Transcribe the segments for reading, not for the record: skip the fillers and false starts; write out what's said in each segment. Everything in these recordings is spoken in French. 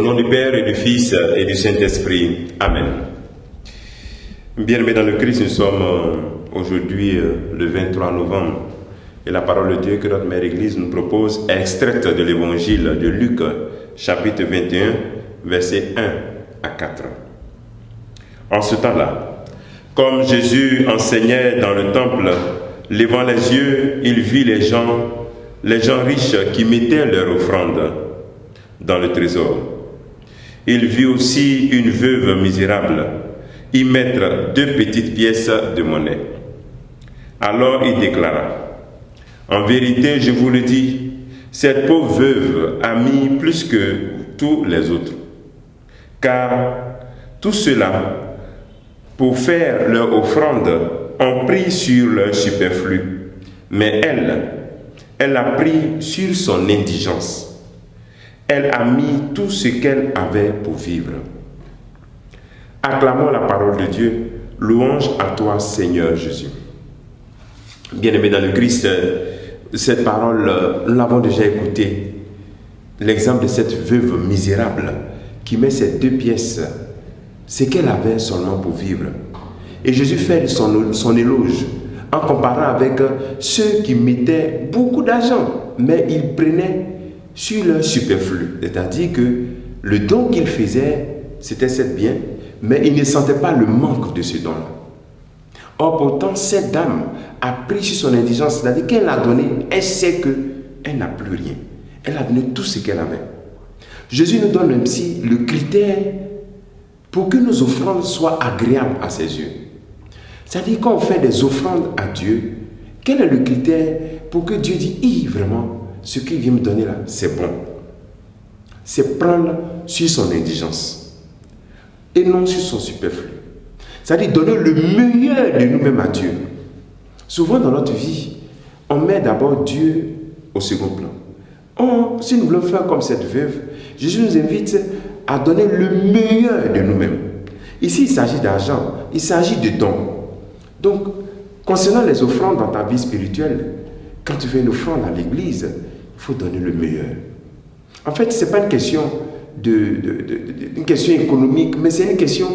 Au nom du Père et du Fils et du Saint-Esprit. Amen. Bien-aimés dans le Christ, nous sommes aujourd'hui le 23 novembre. Et la parole de Dieu que notre Mère Église nous propose est extraite de l'évangile de Luc, chapitre 21, versets 1 à 4. En ce temps-là, comme Jésus enseignait dans le temple, levant les yeux, il vit les gens riches qui mettaient leur offrande dans le trésor. Il vit aussi une veuve misérable y mettre 2 petites pièces de monnaie. Alors il déclara: en vérité, je vous le dis, cette pauvre veuve a mis plus que tous les autres. Car tous ceux-là, pour faire leur offrande, ont pris sur leur superflu. Mais elle a pris sur son indigence. Elle a mis tout ce qu'elle avait pour vivre. Acclamons la parole de Dieu. Louange à toi, Seigneur Jésus. Bien-aimés dans le Christ, cette parole, nous l'avons déjà écoutée. L'exemple de cette veuve misérable qui met ces 2 pièces, ce qu'elle avait seulement pour vivre. Et Jésus fait son éloge en comparant avec ceux qui mettaient beaucoup d'argent, mais ils prenaient sur leur superflu. C'est-à-dire que le don qu'il faisait, c'était cette bien, mais il ne sentait pas le manque de ce don-là. Or, pourtant, cette dame a pris sur son indigence, c'est-à-dire qu'elle a donné, elle sait qu'elle n'a plus rien. Elle a donné tout ce qu'elle avait. Jésus nous donne ainsi le critère pour que nos offrandes soient agréables à ses yeux. C'est-à-dire quand on fait des offrandes à Dieu, quel est le critère pour que Dieu dise, vraiment, ce qu'il vient me donner là, c'est bon. C'est prendre sur son indigence et non sur son superflu. C'est-à-dire donner le meilleur de nous-mêmes à Dieu. Souvent dans notre vie, on met d'abord Dieu au second plan. Si nous voulons faire comme cette veuve, Jésus nous invite à donner le meilleur de nous-mêmes. Ici, il s'agit d'argent, il s'agit de dons. Donc, concernant les offrandes dans ta vie spirituelle, quand tu fais une offrande à l'église, il faut donner le meilleur. En fait, ce n'est pas une question, une question économique, mais c'est une question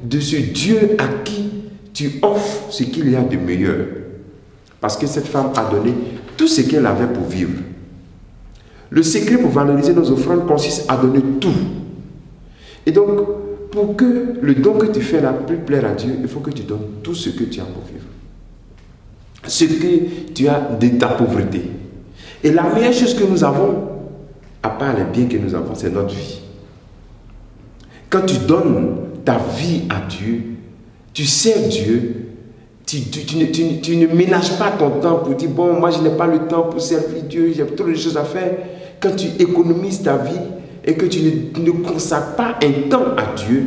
de ce Dieu à qui tu offres ce qu'il y a de meilleur. Parce que cette femme a donné tout ce qu'elle avait pour vivre. Le secret pour valoriser nos offrandes consiste à donner tout. Et donc, pour que le don que tu fais là puisse plaire à Dieu, il faut que tu donnes tout ce que tu as pour vivre. Ce que tu as de ta pauvreté. Et la meilleure chose que nous avons, à part les biens que nous avons, c'est notre vie. Quand tu donnes ta vie à Dieu, tu sers Dieu, tu ne ménages pas ton temps pour dire, bon, moi je n'ai pas le temps pour servir Dieu, j'ai trop de choses à faire. Quand tu économises ta vie et que tu ne consacres pas un temps à Dieu,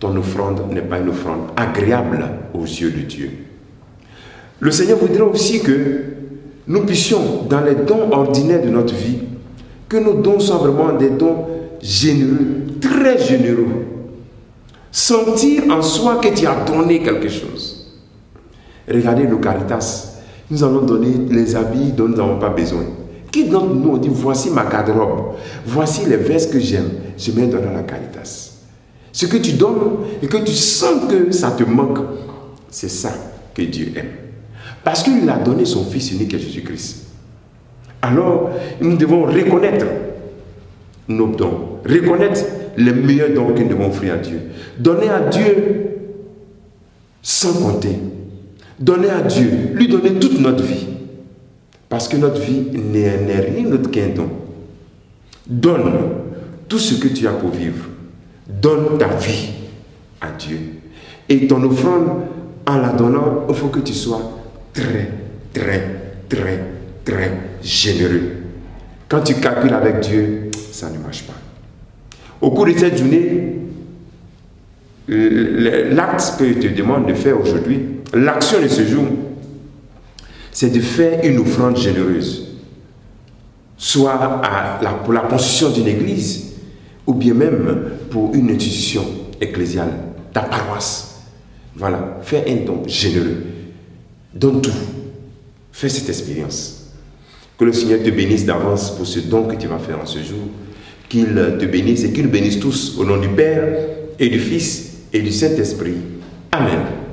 ton offrande n'est pas une offrande agréable aux yeux de Dieu. Le Seigneur voudrait aussi que nous puissions, dans les dons ordinaires de notre vie, que nos dons soient vraiment des dons généreux, très généreux. Sentir en soi que tu as donné quelque chose. Regardez le Caritas. Nous allons donner les habits dont nous n'avons pas besoin. Qui d'entre nous dit, voici ma garde-robe, voici les vestes que j'aime, je mets dans la Caritas. Ce que tu donnes et que tu sens que ça te manque, c'est ça que Dieu aime. Parce qu'il a donné son Fils unique à Jésus-Christ. Alors, nous devons reconnaître nos dons, reconnaître les meilleurs dons que nous devons offrir à Dieu. Donner à Dieu sans compter. Donner à Dieu, lui donner toute notre vie. Parce que notre vie n'est rien d'autre qu'un don. Donne tout ce que tu as pour vivre. Donne ta vie à Dieu. Et ton offrande, en la donnant, il faut que tu sois très, très, très, très généreux. Quand tu calcules avec Dieu, ça ne marche pas. Au cours de cette journée, l'acte que je te demande de faire aujourd'hui, l'action de ce jour, c'est de faire une offrande généreuse. Soit pour la construction d'une église, ou bien même pour une institution ecclésiale, ta paroisse. Voilà, fais un don généreux. Donne tout. Fais cette expérience. Que le Seigneur te bénisse d'avance pour ce don que tu vas faire en ce jour. qu'il te bénisse et qu'il nous bénisse tous au nom du Père et du Fils et du Saint-Esprit. Amen.